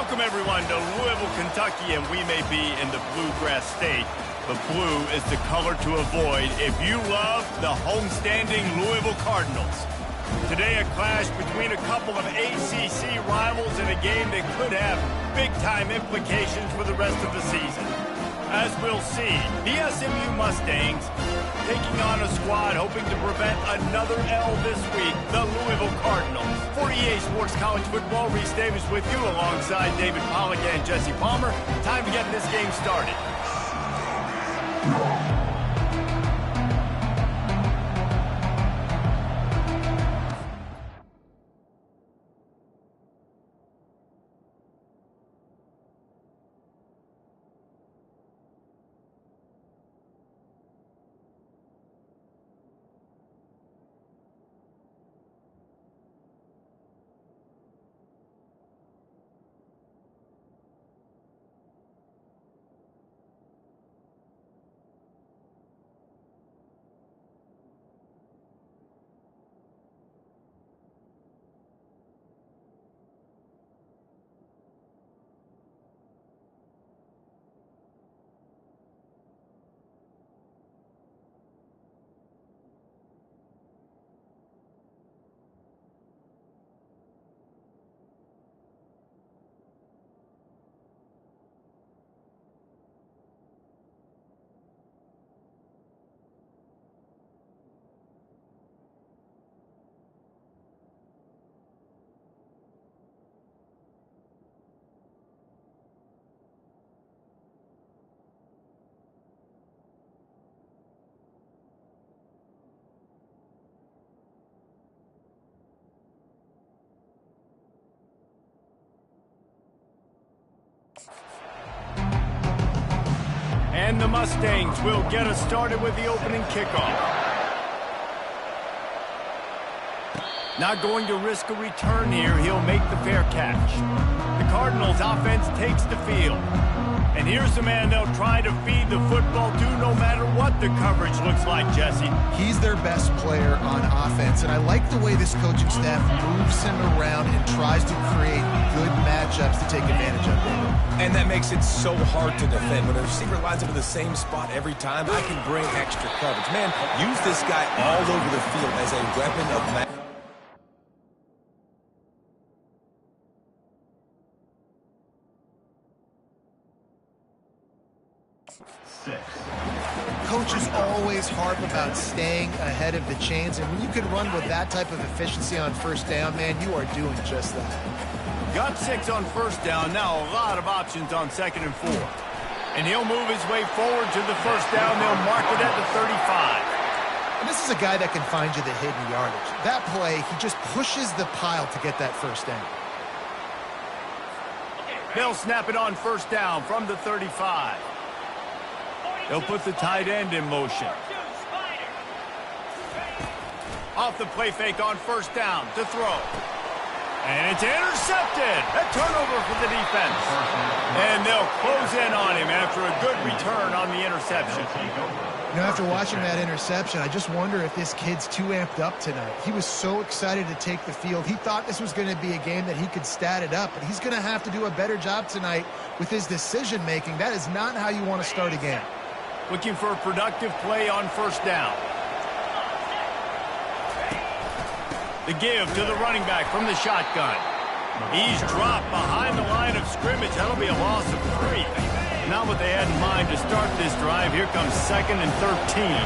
Welcome, everyone, to Louisville, Kentucky, and we may be in the bluegrass state, but blue is the color to avoid if you love the homestanding Louisville Cardinals. Today, a clash between a couple of ACC rivals in a game that could have big-time implications for the rest of the season. As we'll see, the SMU Mustangs taking on a squad hoping to prevent another L this week, the Louisville Cardinals. For EA Sports College Football, Reese Davis with you alongside David Pollack and Jesse Palmer. Time to get this game started. And the Mustangs will get us started with the opening kickoff. Not going to risk a return here. He'll make the fair catch. The Cardinals offense takes the field. And here's the man they'll try to feed the football to no matter what the coverage looks like, Jesse. He's their best player on offense, and I like the way this coaching staff moves him around and tries to create good matchups to take advantage of him. And that makes it so hard to defend. When a receiver lines up in the same spot every time, I can bring extra coverage. Man, use this guy all over the field as a weapon of mass. Coaches always harp about staying ahead of the chains, and when you can run with that type of efficiency on first down, man, you are doing just that. Got 6 on first down, now a lot of options on 2nd and 4. And he'll move his way forward to the first down. They'll mark it at the 35. And this is a guy that can find you the hidden yardage. That play, he just pushes the pile to get that first down. They'll snap it on first down from the 35. They'll put the tight end in motion. Off the play fake on first down to throw. And it's intercepted. A turnover for the defense. And they'll close in on him after a good return on the interception. You know, after watching that interception, I just wonder if this kid's too amped up tonight. He was so excited to take the field. He thought this was going to be a game that he could stat it up, but he's going to have to do a better job tonight with his decision-making. That is not how you want to start a game. Looking for a productive play on first down. The give to the running back from the shotgun. He's dropped behind the line of scrimmage. That'll be a loss of 3. Not what they had in mind to start this drive. Here comes 2nd and 13.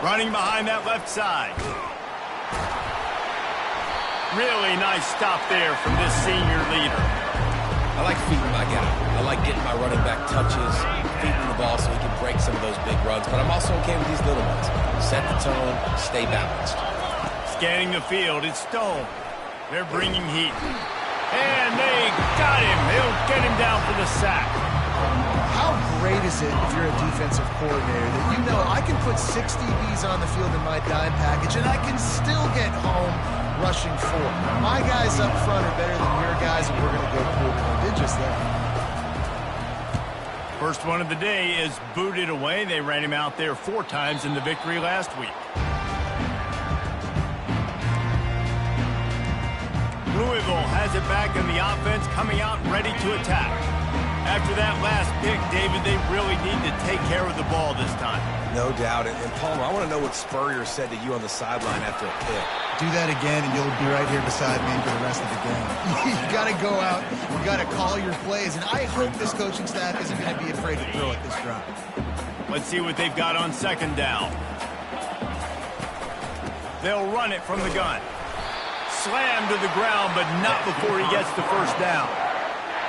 Running behind that left side. Really nice stop there from this senior leader. I like feeding my guy. I like getting my running back touches, feeding the ball so he can break some of those big runs. But I'm also okay with these little ones. Set the tone, stay balanced. Scanning the field, it's Stone. They're bringing heat. And they got him. They'll get him down for the sack. How great is it if you're a defensive coordinator that you know I can put 6 DBs on the field in my dime package and I can still get home rushing 4. My guys up front are better than your guys, and we're going to go through it. And they did just that. First one of the day is booted away. They ran him out there 4 times in the victory last week. Louisville has it back in the offense, coming out ready to attack. After that last pick, David, they really need to take care of the ball this time. No doubt. And Palmer, I want to know what Spurrier said to you on the sideline after a pick. Do that again, and you'll be right here beside me for the rest of the game. You got to go out. You got to call your plays. And I hope this coaching staff isn't going to be afraid to throw at this drive. Let's see what they've got on second down. They'll run it from the gun. Slam to the ground, but not before he gets the first down.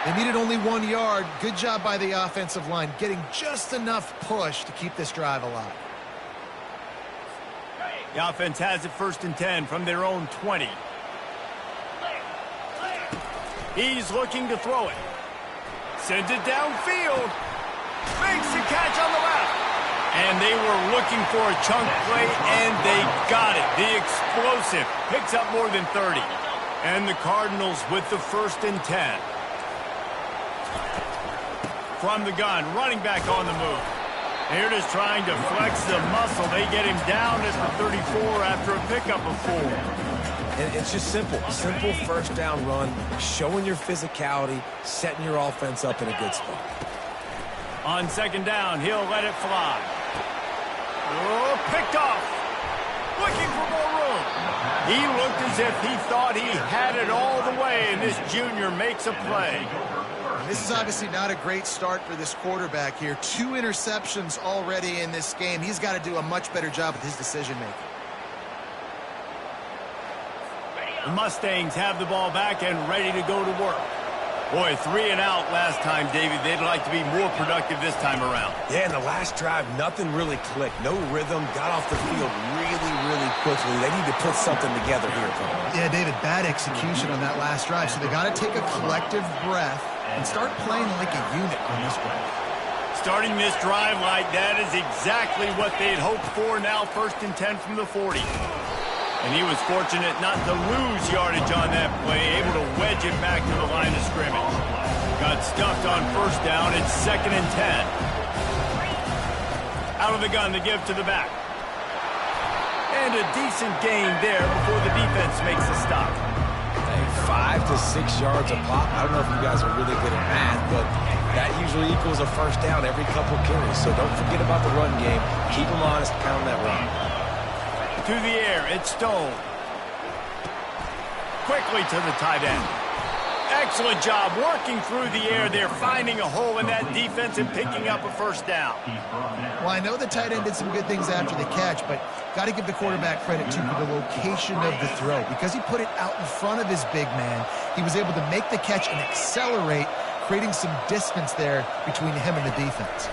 They needed only 1 yard. Good job by the offensive line, getting just enough push to keep this drive alive. The offense has it 1st and 10 from their own 20. He's looking to throw it. Sends it downfield. Makes the catch on the left. And they were looking for a chunk play, and they got it. The explosive picks up more than 30. And the Cardinals with the 1st and 10. From the gun, running back on the move. They're just trying to flex the muscle. They get him down at the 34 after a pickup of 4. And it's just simple. Simple first down run, showing your physicality, setting your offense up in a good spot. On second down, he'll let it fly. Oh, picked off. Looking for more room. He looked as if he thought he had it all the way, and this junior makes a play. This is obviously not a great start for this quarterback here. 2 interceptions already in this game. He's got to do a much better job with his decision-making. The Mustangs have the ball back and ready to go to work. Boy, 3 and out last time, David. They'd like to be more productive this time around. Yeah, in the last drive, nothing really clicked. No rhythm, got off the field really quickly. They need to put something together here, Paul. Yeah, David, bad execution on that last drive. So they got to take a collective breath and start playing like a unit on this drive. Starting this drive like that is exactly what they'd hoped for. Now 1st and 10 from the 40. And he was fortunate not to lose yardage on that play, able to wedge it back to the line of scrimmage. Got stuffed on 1st down. It's 2nd and 10. Out of the gun to give to the back. And a decent gain there before the defense makes the stop. Hey, 5 to 6 yards a pop. I don't know if you guys are really good at math, but that usually equals a 1st down every couple carries. So don't forget about the run game. Keep them honest, pound that run. To the air, it's Stone. Quickly to the tight end. Excellent job working through the air. They're finding a hole in that defense and picking up a 1st down. Well, I know the tight end did some good things after the catch, but got to give the quarterback credit, too, for the location of the throw. Because he put it out in front of his big man, he was able to make the catch and accelerate, creating some distance there between him and the defense.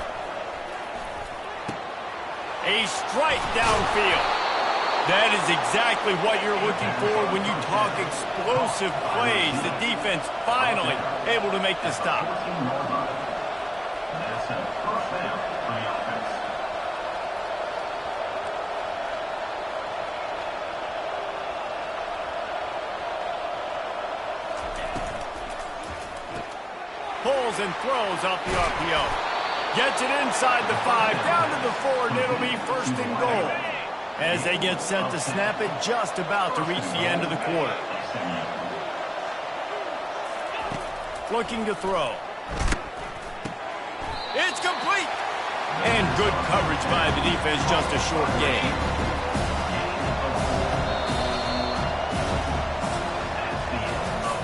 A strike downfield. That is exactly what you're looking for when you talk explosive plays. The defense finally able to make the stop. Pulls and throws off the RPO. Gets it inside the 5, down to the 4, and it'll be 1st and goal. As they get set to snap it, just about to reach the end of the quarter. Looking to throw. It's complete! And good coverage by the defense, just a short gain.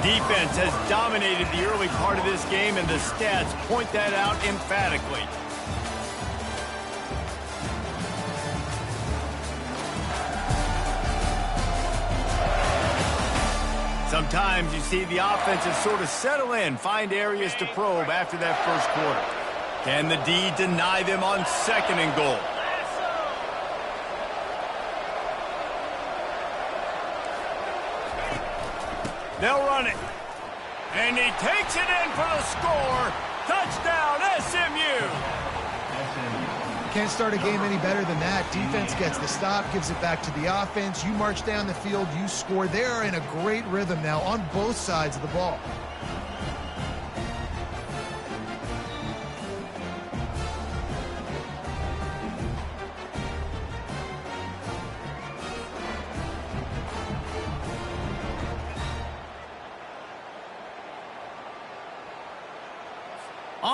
Defense has dominated the early part of this game, and the stats point that out emphatically. Sometimes you see the offenses sort of settle in, find areas to probe after that 1st quarter. Can the D deny them on 2nd and goal? They'll run it. And he takes it in for the score. Touchdown, SMU. Can't start a game any better than that. Defense gets the stop, gives it back to the offense. You march down the field, you score. They're in a great rhythm now on both sides of the ball.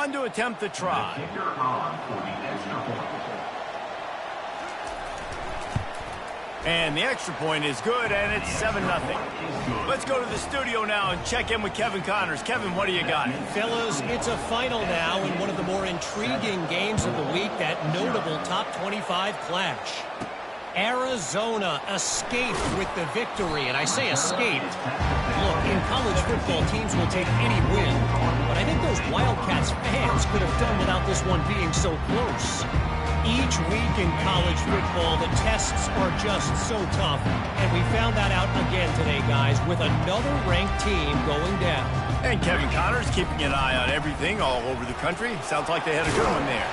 on to attempt the try. And the extra point is good, and it's 7-0. Let's go to the studio now and check in with Kevin Connors. Kevin, what do you got? Fellas, it's a final now in one of the more intriguing games of the week, that notable top 25 clash. Arizona escaped with the victory, and I say escaped. Look, in college football, teams will take any win, but I think those Wildcats fans could have done without this one being so close. Each week in college football, the tests are just so tough, and we found that out again today, guys, with another ranked team going down. And Kevin Connors keeping an eye on everything all over the country. Sounds like they had a good one there.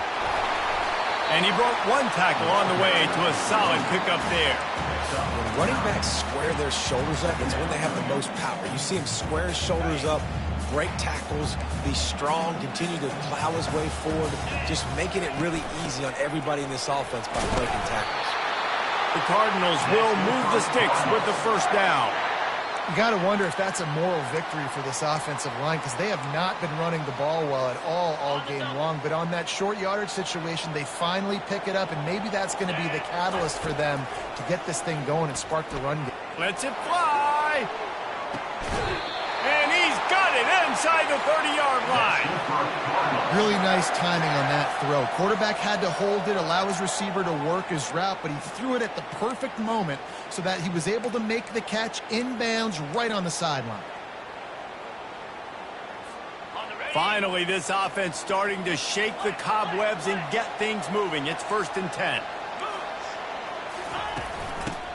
And he broke one tackle on the way to a solid pickup there. When running backs square their shoulders up, it's when they have the most power. You see him square his shoulders up, break tackles, be strong, continue to plow his way forward, just making it really easy on everybody in this offense by breaking tackles. The Cardinals will move the sticks with the first down. You got to wonder if that's a moral victory for this offensive line, because they have not been running the ball well at all game long. But on that short yardage situation, they finally pick it up, and maybe that's going to be the catalyst for them to get this thing going and spark the run game. Lets it fly. And he's got it inside the 30-yard line. Really nice timing on that throw. Quarterback had to hold it, allow his receiver to work his route, but he threw it at the perfect moment so that he was able to make the catch inbounds right on the sideline. Finally, this offense starting to shake the cobwebs and get things moving. It's 1st and 10.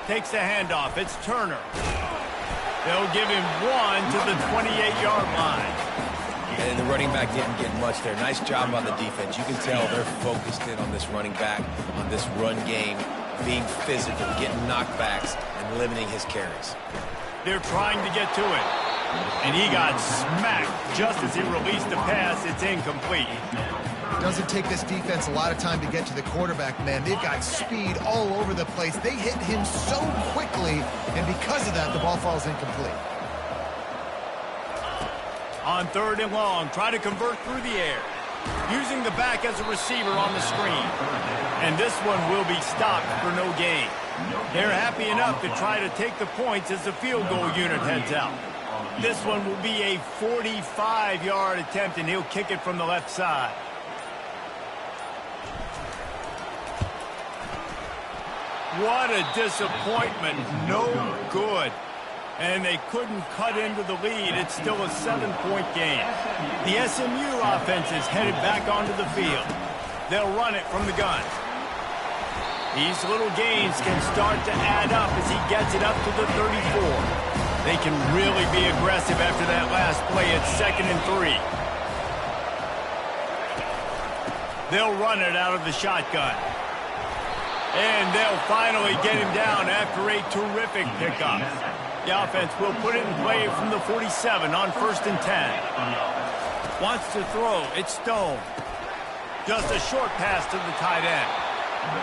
Takes the handoff. It's Turner. They'll give him one to the 28-yard line. And the running back didn't get much there. Nice job on the defense. You can tell they're focused in on this running back, on this run game, being physical, getting knockbacks, and limiting his carries. They're trying to get to it. And he got smacked just as he released the pass. It's incomplete. Doesn't take this defense a lot of time to get to the quarterback, man. They've got speed all over the place. They hit him so quickly, and because of that, the ball falls incomplete. On 3rd and long, try to convert through the air. Using the back as a receiver on the screen. And this one will be stopped for no gain. They're happy enough to try to take the points as the field goal unit heads out. This one will be a 45-yard attempt, and he'll kick it from the left side. What a disappointment. No good. And they couldn't cut into the lead. It's still a 7-point game. The SMU offense is headed back onto the field. They'll run it from the gun. These little gains can start to add up as he gets it up to the 34. They can really be aggressive after that last play. It's 2nd and 3. They'll run it out of the shotgun. And they'll finally get him down after a terrific pickup. The offense will put it in play from the 47 on 1st and 10. Wants to throw. It's Stone. Just a short pass to the tight end.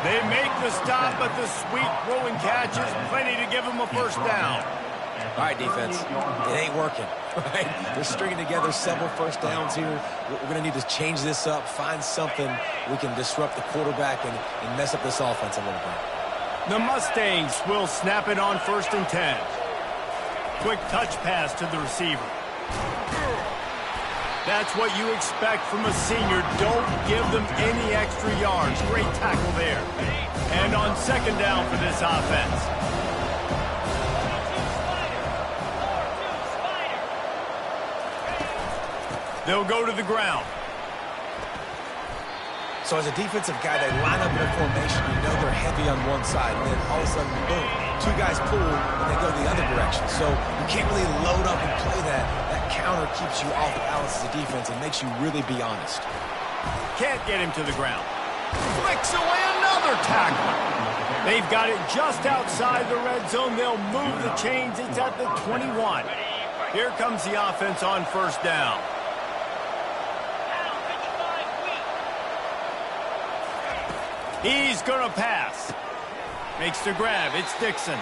They make the stop, but the sweet throwing catch is plenty to give him a first down. All right, defense, it ain't working, right? They're stringing together several first downs here. We're going to need to change this up, find something we can disrupt the quarterback and mess up this offense a little bit. The Mustangs will snap it on 1st and 10. Quick touch pass to the receiver. That's what you expect from a senior. Don't give them any extra yards. Great tackle there. And on 2nd down for this offense. They'll go to the ground. So as a defensive guy, they line up in a formation. You know they're heavy on one side, and then all of a sudden, boom, 2 guys pull, and they go the other direction. So you can't really load up and play that. That counter keeps you off balance as a defense and makes you really be honest. Can't get him to the ground. Flicks away another tackle. They've got it just outside the red zone. They'll move the chains. It's at the 21. Here comes the offense on 1st down. He's going to pass. Makes the grab. It's Dixon.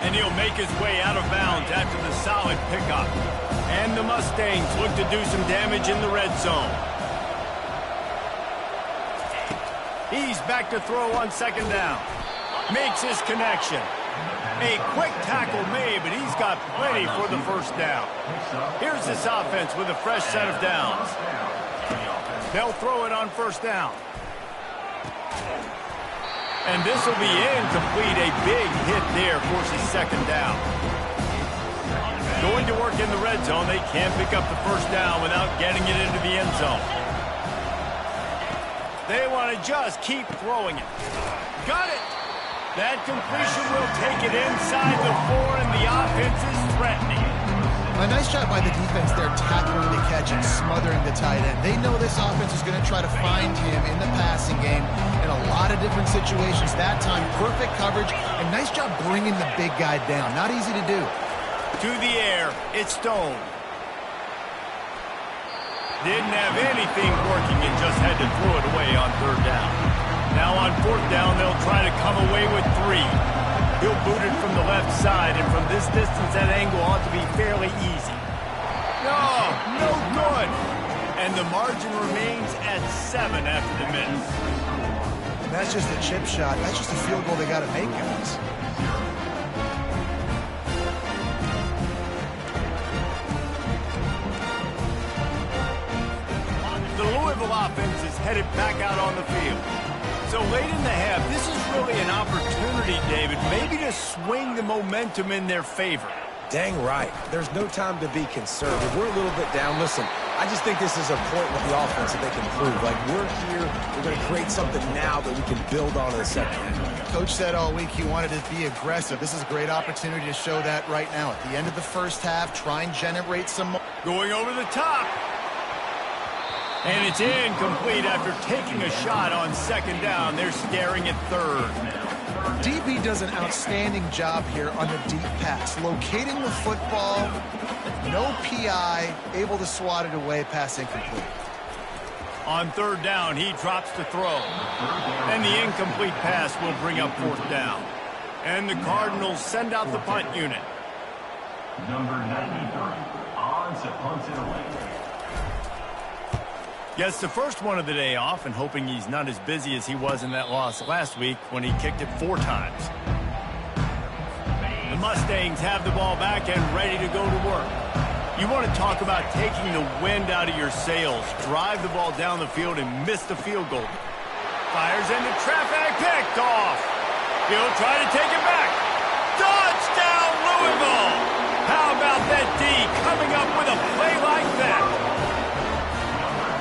And he'll make his way out of bounds after the solid pickup. And the Mustangs look to do some damage in the red zone. He's back to throw on second down. Makes his connection. A quick tackle made, but he's got plenty for the first down. Here's this offense with a fresh set of downs. They'll throw it on first down. And this will be incomplete. A big hit there forces second down. Going to work in the red zone. They can't pick up the first down without getting it into the end zone. They want to just keep throwing it. Got it. That completion will take it inside the 4, and the offense is threatening. A nice job by the defense there, tackling the catch and smothering the tight end. They know this offense is going to try to find him in the passing game in a lot of different situations. That time, perfect coverage, and nice job bringing the big guy down. Not easy to do. To the air, it's Stone. Didn't have anything working and just had to throw it away on third down. Now on fourth down, they'll try to come away with 3. He'll boot it from the left side, and from this distance, that angle ought to be fairly easy. No good. And the margin remains at 7 after the minute. That's just a chip shot. That's just a field goal they got to make, guys. The Louisville offense is headed back out on the field. So late in the half, this is really an opportunity, David, maybe to swing the momentum in their favor. Dang right. There's no time to be conservative. We're a little bit down. Listen, I just think this is a point with the offense that they can prove. Like, we're here, we're going to create something now that we can build on in the second half. Coach said all week he wanted to be aggressive. This is a great opportunity to show that right now. At the end of the first half, try and generate some... Going over the top. And it's incomplete after taking a shot on second down. They're staring at third. DB does an outstanding job here on the deep pass. Locating the football, no PI, able to swat it away, pass incomplete. On third down, he drops to throw. And the incomplete pass will bring up fourth down. And the Cardinals send out the punt unit. Number 93, on to punt it away. Gets the first one of the day off and hoping he's not as busy as he was in that loss last week when he kicked it 4 times. The Mustangs have the ball back and ready to go to work. You want to talk about taking the wind out of your sails. Drive the ball down the field and miss the field goal. Fires into traffic, picked off. He'll try to take it back. Touchdown, Louisville! How about that D coming up with a play like that?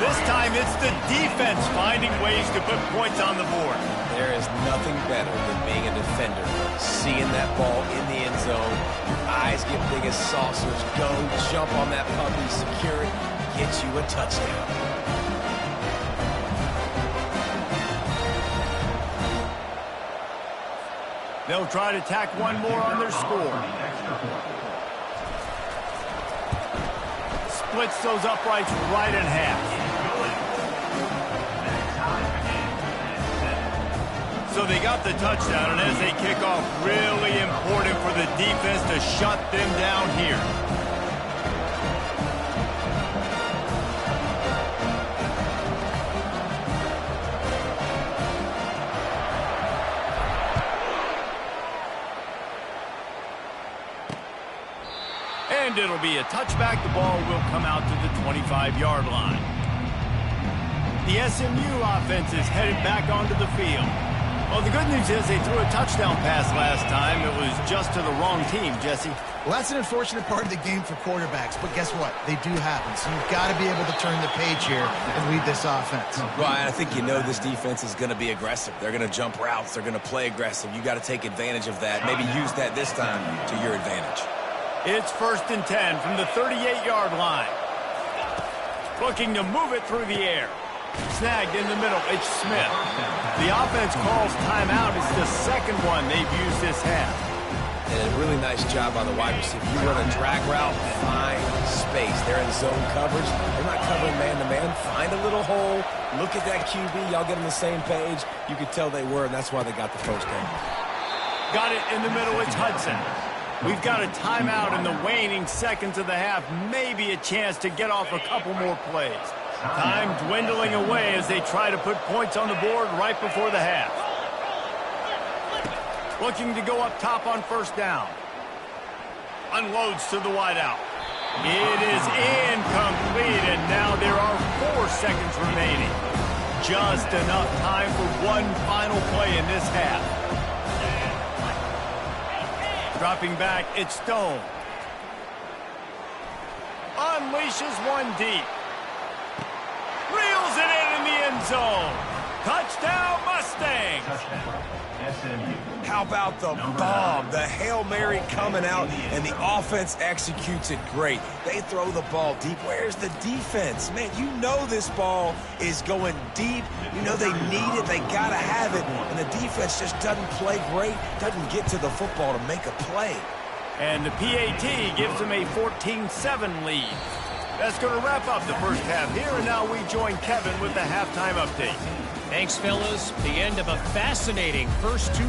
This time it's the defense finding ways to put points on the board. There is nothing better than being a defender. Seeing that ball in the end zone, your eyes get big as saucers. Go, jump on that puppy, secure it, get you a touchdown. They'll try to tack one more on their score. Splits those uprights right in half. So they got the touchdown, and as they kick off, really important for the defense to shut them down here. And it'll be a touchback. The ball will come out to the 25-yard line. The SMU offense is headed back onto the field. Well, the good news is they threw a touchdown pass last time. It was just to the wrong team, Jesse. Well, that's an unfortunate part of the game for quarterbacks, but guess what? They do happen. So you've got to be able to turn the page here and lead this offense. Right, I think you know this defense is going to be aggressive. They're going to jump routes. They're going to play aggressive. You got to take advantage of that. Maybe use that this time to your advantage. It's 1st and 10 from the 38-yard line. Looking to move it through the air. Snagged in the middle. It's Smith. The offense calls timeout. It's the second one they've used this half. And a really nice job by the wide receiver. You run a drag route, find space. They're in zone coverage. They're not covering man-to-man. Find a little hole. Look at that QB. Y'all get on the same page. You could tell they were, and that's why they got the first down. Got it in the middle. It's Hudson. We've got a timeout in the waning seconds of the half. Maybe a chance to get off a couple more plays. Time dwindling away as they try to put points on the board right before the half. Looking to go up top on first down. Unloads to the wideout. It is incomplete, and now there are 4 seconds remaining. Just enough time for one final play in this half. Dropping back, it's Stone. Unleashes one deep. Reels it in the end zone. Touchdown, Mustangs. Touchdown, SMU. How about the bomb? The Hail Mary coming out, and the offense executes it great. They throw the ball deep. Where's the defense? Man, you know this ball is going deep. You know they need it. They got to have it. And the defense just doesn't play great, doesn't get to the football to make a play. And the PAT gives them a 14-7 lead. That's going to wrap up the first half here, and now we join Kevin with the halftime update. Thanks, fellas. The end of a fascinating first 2.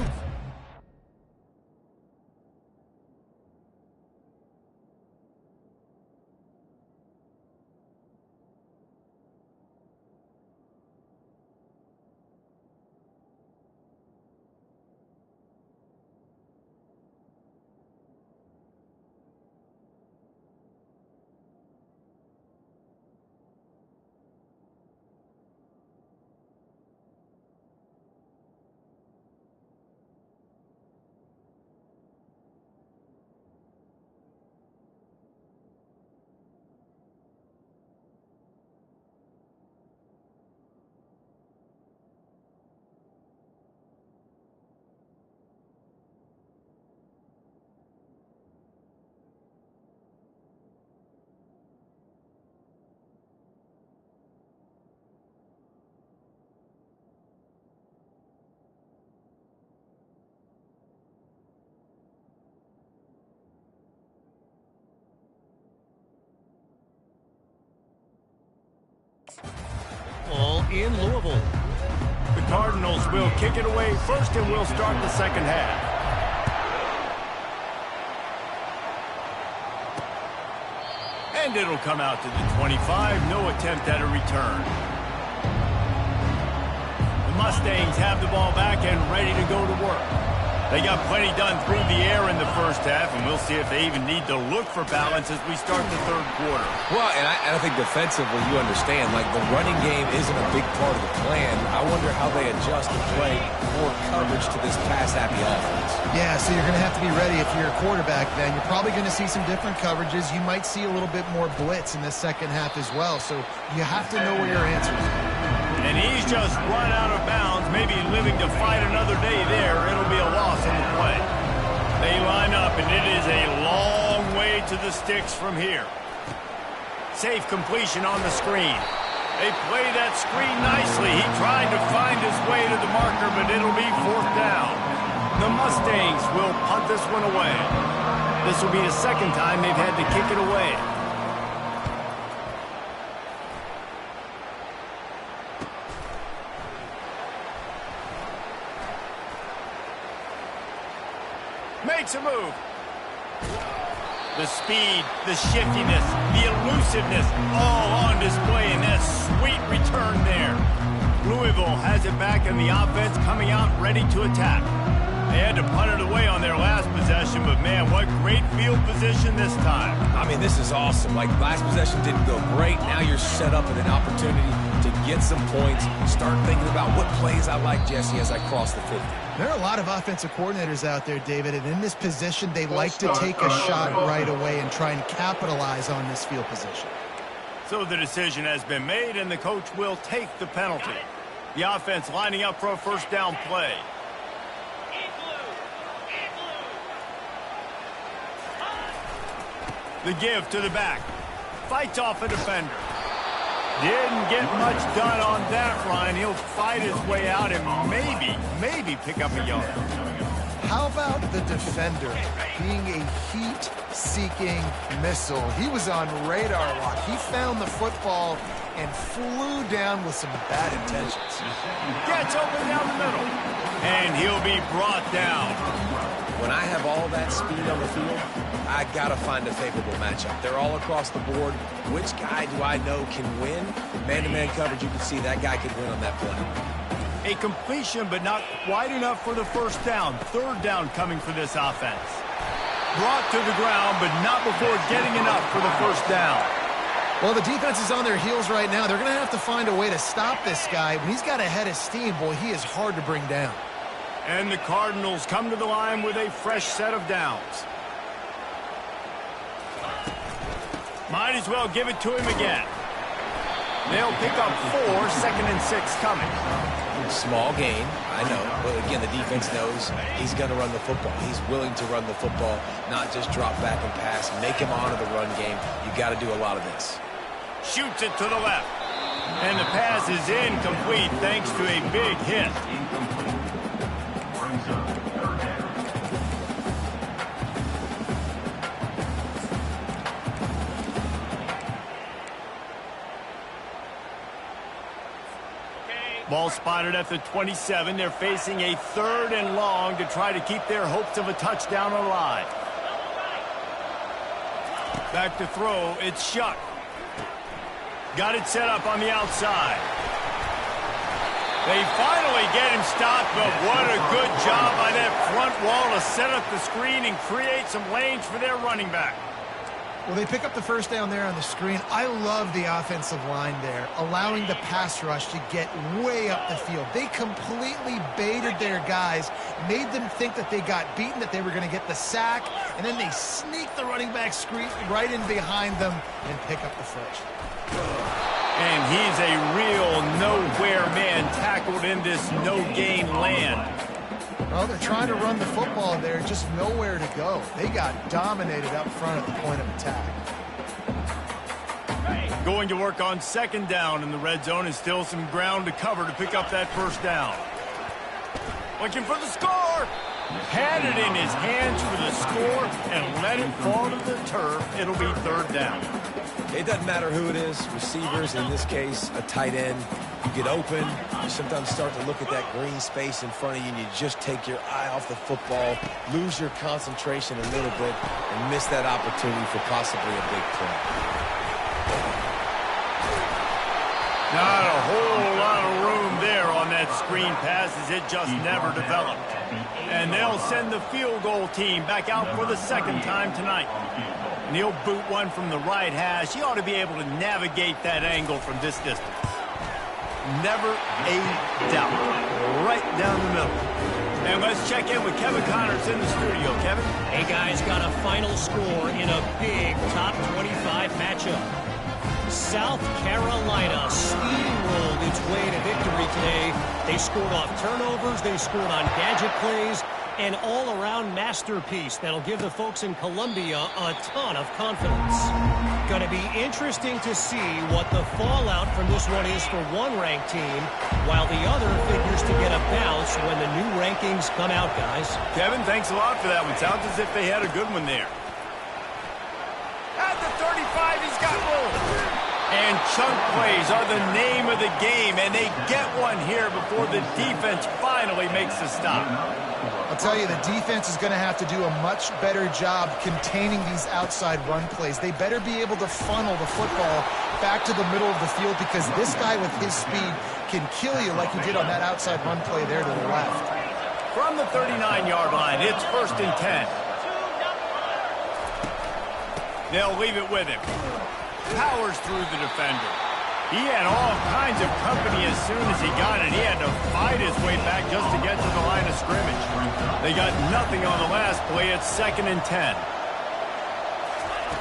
All in Louisville. The Cardinals will kick it away first, and we'll start the second half. And it'll come out to the 25. No attempt at a return. The Mustangs have the ball back and ready to go to work. They got plenty done through the air in the first half, and we'll see if they even need to look for balance as we start the third quarter. Well, and I think defensively, you understand, like the running game isn't a big part of the plan. I wonder how they adjust and play more coverage to this pass-happy offense. Yeah, so you're going to have to be ready if you're a quarterback then. You're probably going to see some different coverages. You might see a little bit more blitz in the second half as well, so you have to know where your answers are. And he's just run out of bounds, maybe living to fight another day there. It'll be a loss on the play. They line up, and it is a long way to the sticks from here. Safe completion on the screen. They play that screen nicely. He tried to find his way to the marker, but it'll be 4th down. The Mustangs will punt this one away. This will be the second time they've had to kick it away. Makes a move. The speed, the shiftiness, the elusiveness, all on display in that sweet return there. Louisville has it back, and the offense coming out ready to attack. They had to punt it away on their last possession, but man, what great field position this time. I mean, this is awesome. Like, last possession didn't go great. Now you're set up with an opportunity to get some points. Start thinking about what plays I like, Jesse, as I cross the 50. There are a lot of offensive coordinators out there, David, and in this position, they like to take a shot right away and try and capitalize on this field position. So the decision has been made, and the coach will take the penalty. The offense lining up for a first down play. The give to the back. Fights off a defender. Didn't get much done on that run. He'll fight his way out and maybe pick up a yard. How about the defender being a heat-seeking missile? He was on radar lock. He found the football and flew down with some bad intentions. Gets open down the middle. And he'll be brought down. When I have all that speed on the field, I got to find a favorable matchup. They're all across the board. Which guy do I know can win? Man-to-man coverage, you can see that guy could win on that play. A completion, but not quite enough for the first down. Third down coming for this offense. Brought to the ground, but not before getting enough for the first down. Well, the defense is on their heels right now. They're going to have to find a way to stop this guy. When he's got a head of steam, boy, he is hard to bring down. And the Cardinals come to the line with a fresh set of downs. Might as well give it to him again. They'll pick up 4, 2nd and 6 coming. Small gain, I know. But again, the defense knows he's going to run the football. He's willing to run the football, not just drop back and pass. Make him honor the run game. You got to do a lot of this. Shoots it to the left. And the pass is incomplete thanks to a big hit. Brings up third down. Ball spotted at the 27. They're facing a 3rd and long to try to keep their hopes of a touchdown alive. Back to throw. It's Shuck. Got it set up on the outside. They finally get him stopped, but what a good job by that front wall to set up the screen and create some lanes for their running back. Well, they pick up the first down there on the screen. I love the offensive line there, allowing the pass rush to get way up the field. They completely baited their guys, made them think that they got beaten, that they were going to get the sack, and then they sneak the running back screen right in behind them and pick up the first. And he's a real nowhere man tackled in this no-gain land. Well, they're trying to run the football there, just nowhere to go. They got dominated up front at the point of attack. Going to work on 2nd down in the red zone, and still some ground to cover to pick up that first down. Looking for the score. Had it in his hands for the score and let it fall to the turf. It'll be 3rd down. It doesn't matter who it is, receivers, in this case, a tight end. You get open, you sometimes start to look at that green space in front of you, and you just take your eye off the football, lose your concentration a little bit, and miss that opportunity for possibly a big play. Not a whole lot of room there on that screen pass as it just never developed. And they'll send the field goal team back out for the 2nd time tonight. And he'll boot one from the right hash. He ought to be able to navigate that angle from this distance. Never a doubt. Right down the middle. And let's check in with Kevin Connors in the studio. Kevin? Hey, guys, got a final score in a big top 25 matchup. South Carolina steamrolled its way to victory today. They scored off turnovers, they scored on gadget plays, an all-around masterpiece that'll give the folks in Columbia a ton of confidence. Going to be interesting to see what the fallout from this one is for one ranked team, while the other figures to get a bounce when the new rankings come out, guys. Kevin, thanks a lot for that one. Sounds as if they had a good one there. At the 35, he's got room. And chunk plays are the name of the game, and they get one here before the defense finally makes the stop. I'll tell you, the defense is going to have to do a much better job containing these outside run plays. They better be able to funnel the football back to the middle of the field, because this guy with his speed can kill you like he did on that outside run play there to the left. From the 39-yard line, it's 1st and 10. They'll leave it with him. Powers through the defender. He had all kinds of company as soon as he got it. He had to fight his way back just to get to the line of scrimmage. They got nothing on the last play. It's 2nd and 10.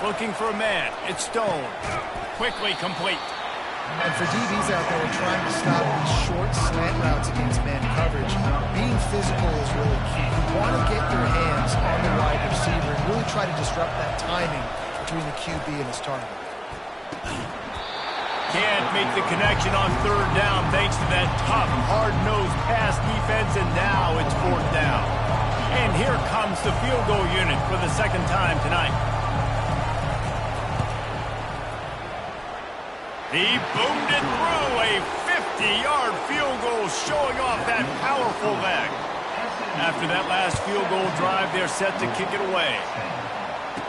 Looking for a man. It's Stone. Quickly complete. And for DBs out there trying to stop these short slant routes against man coverage, being physical is really key. You want to get your hands on the wide receiver and really try to disrupt that timing between the QB and his target. Can't make the connection on 3rd down thanks to that tough, hard-nosed pass defense, and now it's 4th down. And here comes the field goal unit for the 2nd time tonight. He boomed it through, a 50-yard field goal showing off that powerful leg. After that last field goal drive, they're set to kick it away.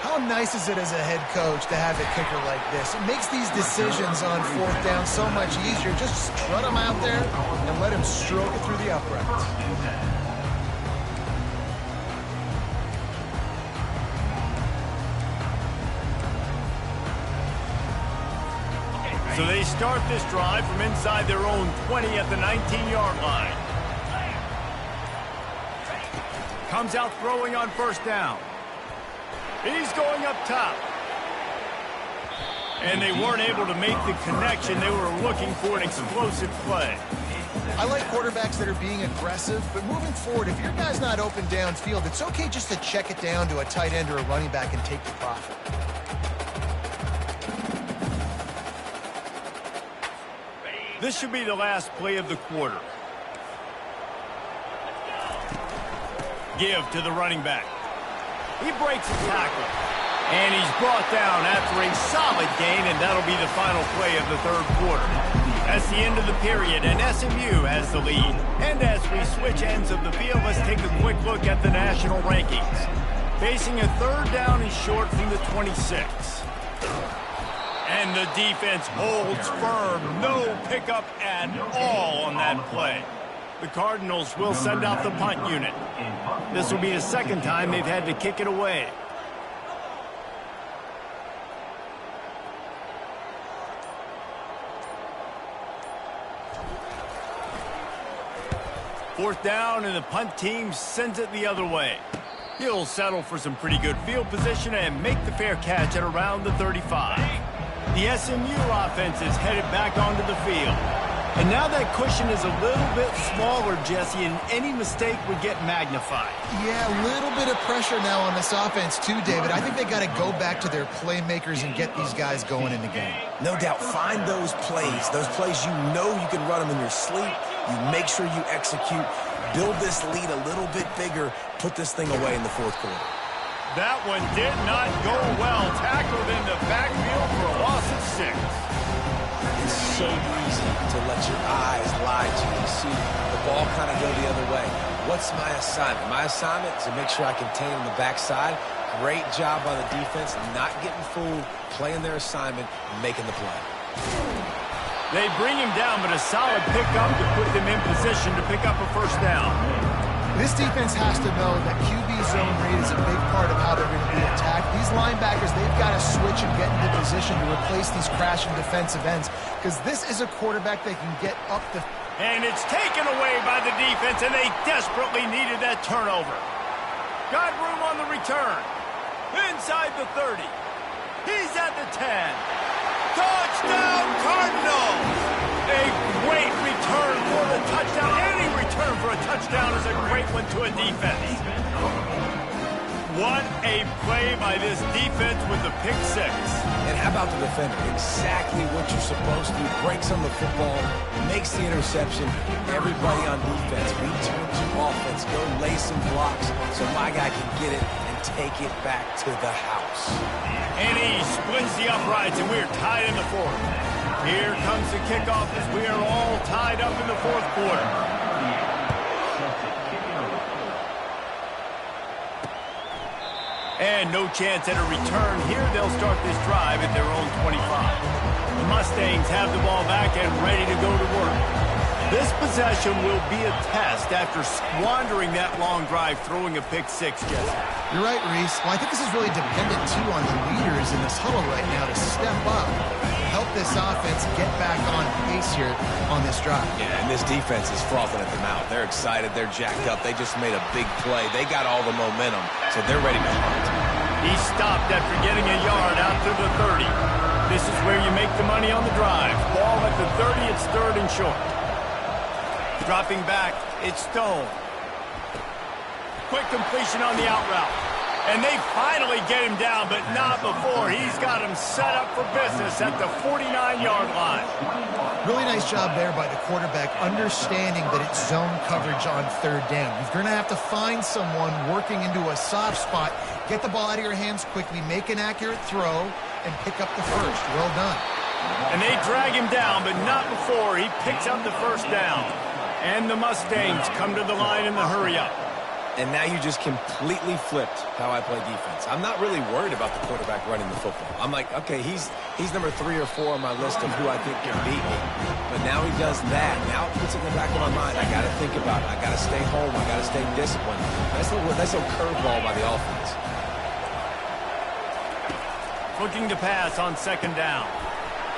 How nice is it as a head coach to have a kicker like this? It makes these decisions on fourth down so much easier. Just strut him out there and let him stroke it through the uprights. So they start this drive from inside their own 20 at the 19-yard line. Comes out throwing on first down. He's going up top. And they weren't able to make the connection. They were looking for an explosive play. I like quarterbacks that are being aggressive, but moving forward, if your guy's not open downfield, it's okay just to check it down to a tight end or a running back and take the profit. This should be the last play of the quarter. Give to the running back. He breaks a tackle. And he's brought down after a solid gain, and that'll be the final play of the third quarter. That's the end of the period, and SMU has the lead. And as we switch ends of the field, let's take a quick look at the national rankings. Facing a third down and short from the 26. And the defense holds firm. No pickup at all on that play. The Cardinals will send out the punt unit. This will be the second time they've had to kick it away. Fourth down, and the punt team sends it the other way. He'll settle for some pretty good field position and make the fair catch at around the 35. The SMU offense is headed back onto the field. And now that cushion is a little bit smaller, Jesse, and any mistake would get magnified. Yeah, a little bit of pressure now on this offense too, David. I think they got to go back to their playmakers and get these guys going in the game. No doubt, find those plays you know you can run them in your sleep. You make sure you execute, build this lead a little bit bigger, put this thing away in the fourth quarter. That one did not go well. Tackled in the backfield for a loss of 6. It's so easy to let your eyes lie to you. You see the ball kind of go the other way. What's my assignment? My assignment is to make sure I contain on the backside. Great job by the defense, not getting fooled, playing their assignment, making the play. They bring him down, but a solid pickup to put them in position to pick up a first down. This defense has to know that QB zone read is a big part of how they're going to be attacked. These linebackers, they've got to switch and get into position to replace these crashing defensive ends, because this is a quarterback that can get up the... And it's taken away by the defense, and they desperately needed that turnover. Got room on the return. Inside the 30. He's at the 10. Touchdown, Cardinals! A great return for the touchdown. Any return for a touchdown is a great one to a defense. What a play by this defense with the pick 6. And how about the defender? Exactly what you're supposed to do. Breaks on the football, makes the interception. Everybody on defense, return to offense, go lay some blocks so my guy can get it and take it back to the house. And he splits the uprights, and we're tied in the fourth. Here comes the kickoff as we are all tied up in the fourth quarter. And no chance at a return here. They'll start this drive at their own 25. The Mustangs have the ball back and ready to go to work. This possession will be a test after squandering that long drive, throwing a pick 6, Jesse. You're right, Reese. Well, I think this is really dependent, too, on the leaders in this huddle right now to step up, help this offense get back on pace here on this drive. Yeah, and this defense is frothing at the mouth. They're excited. They're jacked up. They just made a big play. They got all the momentum, so they're ready to hunt. He stopped after getting a yard out to the 30. This is where you make the money on the drive. Ball at the 30, it's third and short. Dropping back, it's Stone. Quick completion on the out route. And they finally get him down, but not before. He's got him set up for business at the 49-yard line. Really nice job there by the quarterback, understanding that it's zone coverage on third down. You're going to have to find someone working into a soft spot, get the ball out of your hands quickly, make an accurate throw, and pick up the first. Well done. And they drag him down, but not before he picks up the first down. And the Mustangs come to the line in the hurry-up. And now you just completely flipped how I play defense. I'm not really worried about the quarterback running the football. I'm like, okay, he's number 3 or 4 on my list of who I think can beat me. But now he does that. Now it puts it in the back of my mind. I got to think about it. I got to stay home. I got to stay disciplined. That's a curveball by the offense. Looking to pass on second down.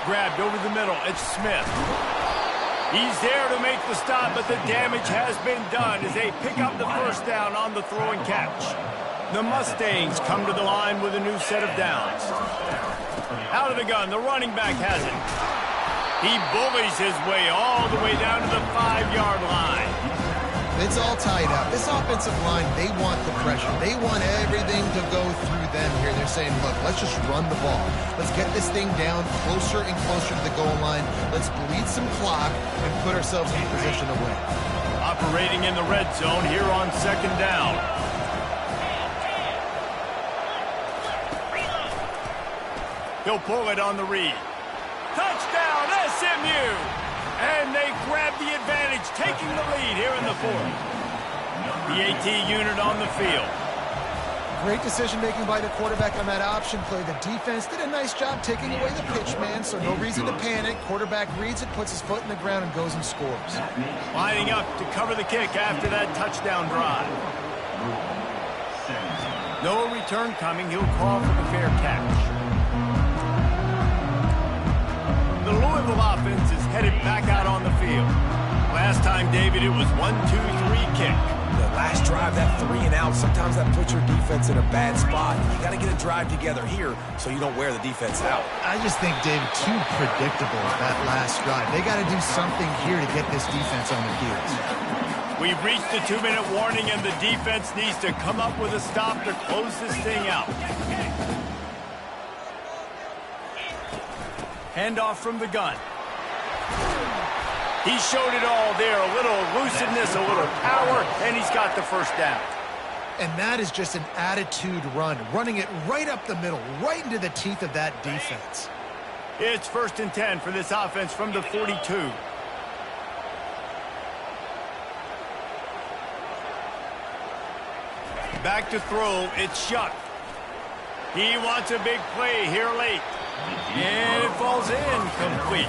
Grabbed over the middle. It's Smith. He's there to make the stop, but the damage has been done as they pick up the first down on the throw and catch. The Mustangs come to the line with a new set of downs. Out of the gun, the running back has it. He bullies his way all the way down to the 5-yard line. It's all tied up. This offensive line, they want the pressure. They want everything to go through them here. They're saying, look, let's just run the ball. Let's get this thing down closer and closer to the goal line. Let's bleed some clock and put ourselves in position to win. Operating in the red zone here on second down. He'll pull it on the read. Touchdown, SMU! And they grab the advantage, taking the lead here in the fourth. The AT unit on the field. Great decision-making by the quarterback on that option play. The defense did a nice job taking away the pitch, man, so no reason to panic. Quarterback reads it, puts his foot in the ground, and goes and scores. Lining up to cover the kick after that touchdown drive. No return coming. He'll call for the fair catch. The Louisville offense is headed back out on the field. Last time, David, it was 1-2-3 kick. The last drive, that 3 and out, sometimes that puts your defense in a bad spot. You got to get a drive together here so you don't wear the defense out. I just think, David, too predictable that last drive. They got to do something here to get this defense on their heels. We've reached the 2-minute warning, and the defense needs to come up with a stop to close this thing out. Handoff from the gun. He showed it all there. A little elusiveness, a little power, and he's got the first down. And that is just an attitude run, running it right up the middle, right into the teeth of that defense. It's 1st and 10 for this offense from the 42. Back to throw, it's Shuck. He wants a big play here late. And it falls incomplete.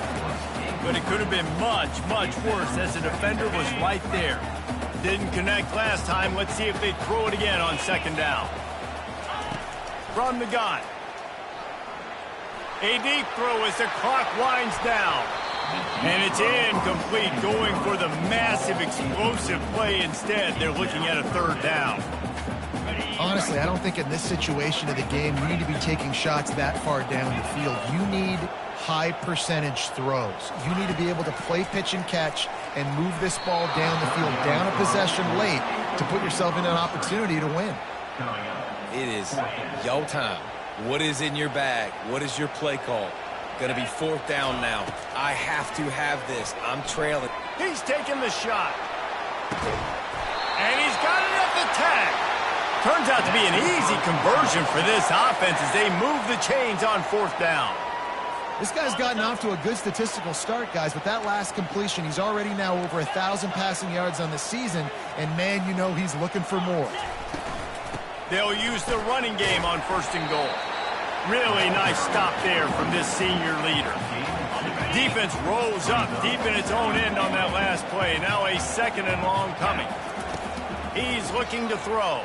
But it could have been much, much worse as the defender was right there. Didn't connect last time. Let's see if they throw it again on second down. From the gun. A deep throw as the clock winds down. And it's incomplete, going for the massive, explosive play instead. They're looking at a 3rd down. Honestly, I don't think in this situation of the game you need to be taking shots that far down the field. You need high percentage throws. You need to be able to play pitch and catch and move this ball down the field, down a possession late to put yourself in an opportunity to win. It is your time. What is in your bag? What is your play call? Going to be 4th down now. I have to have this. I'm trailing. He's taking the shot. And he's got it at the tag. Turns out to be an easy conversion for this offense as they move the chains on 4th down. This guy's gotten off to a good statistical start, guys. With that last completion, he's already now over 1,000 passing yards on the season, and man, you know he's looking for more. They'll use the running game on 1st and goal. Really nice stop there from this senior leader. Defense rolls up deep in its own end on that last play. Now a 2nd and long coming. He's looking to throw.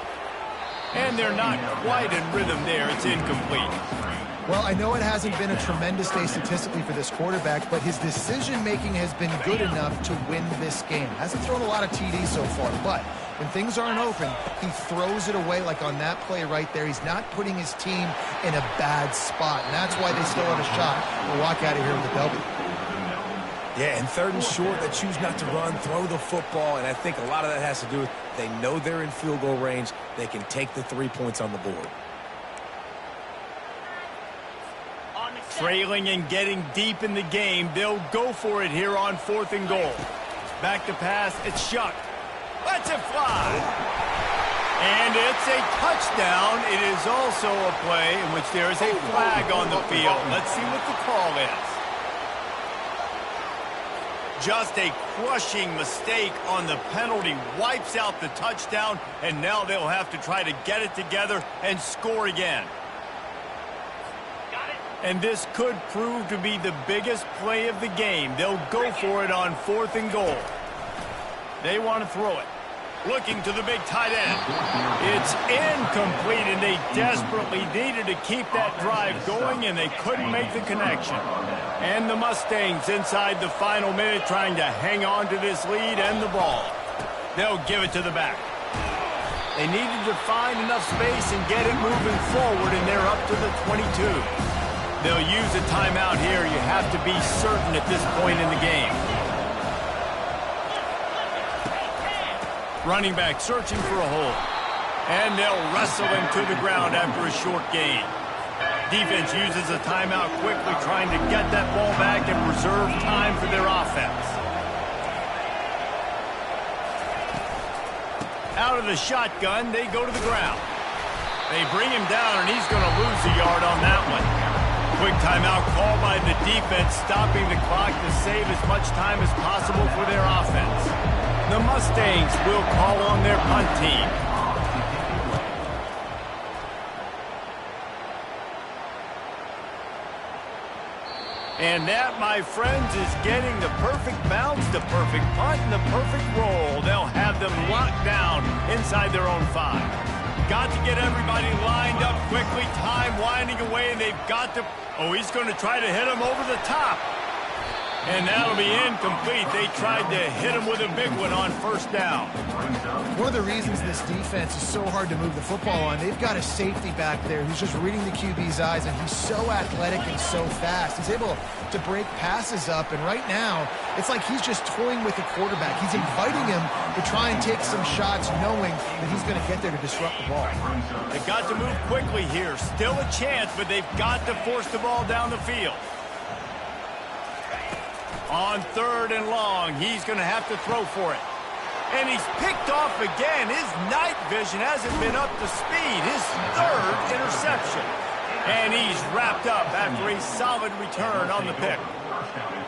And they're not quite in rhythm there. It's incomplete. Well, I know it hasn't been a tremendous day statistically for this quarterback, but his decision-making has been good enough to win this game. Hasn't thrown a lot of TDs so far, but when things aren't open, he throws it away like on that play right there. He's not putting his team in a bad spot, and that's why they still have a shot to walk out of here with a W. Yeah, and 3rd and short, they choose not to run, throw the football, and I think a lot of that has to do with they know they're in field goal range. They can take the 3 points on the board. Trailing and getting deep in the game, they'll go for it here on 4th and goal. Back to pass, it's Shuck. Lets it fly. And it's a touchdown. It is also a play in which there is a flag on the field. Let's see what the call is. Just a crushing mistake on the penalty wipes out the touchdown, and now they'll have to try to get it together and score again. And this could prove to be the biggest play of the game. They'll go for it on 4th and goal. They want to throw it. Looking to the big tight end. It's incomplete, and they desperately needed to keep that drive going, and they couldn't make the connection. And the Mustangs inside the final minute trying to hang on to this lead and the ball. They'll give it to the back. They needed to find enough space and get it moving forward, and they're up to the 22. They'll use a timeout here. You have to be certain at this point in the game. Running back searching for a hole. And they'll wrestle him to the ground after a short gain. Defense uses a timeout quickly, trying to get that ball back and preserve time for their offense. Out of the shotgun, they go to the ground. They bring him down, and he's going to lose a yard on that one. Quick timeout called by the defense, stopping the clock to save as much time as possible for their offense. The Mustangs will call on their punt team. And that, my friends, is getting the perfect bounce, the perfect punt, and the perfect roll. They'll have them locked down inside their own 5. Got to get everybody lined up quickly, time winding away, and they've got to... Oh, he's going to try to hit him over the top. And that'll be incomplete. They tried to hit him with a big one on 1st down. One of the reasons this defense is so hard to move the football on, they've got a safety back there who's just reading the QB's eyes, and he's so athletic and so fast. He's able to break passes up, and right now, it's like he's just toying with the quarterback. He's inviting him to try and take some shots, knowing that he's going to get there to disrupt the ball. They've got to move quickly here. Still a chance, but they've got to force the ball down the field. On 3rd and long, he's going to have to throw for it. And he's picked off again. His night vision hasn't been up to speed. His 3rd interception. And he's wrapped up after a solid return on the pick.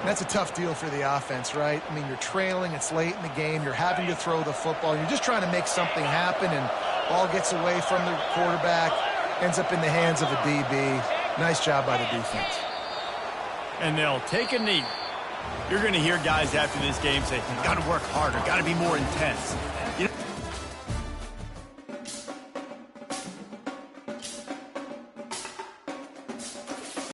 That's a tough deal for the offense, right? I mean, you're trailing. It's late in the game. You're having to throw the football. You're just trying to make something happen, and ball gets away from the quarterback, ends up in the hands of a DB. Nice job by the defense. And they'll take a knee. You're going to hear guys after this game say, got to work harder, got to be more intense.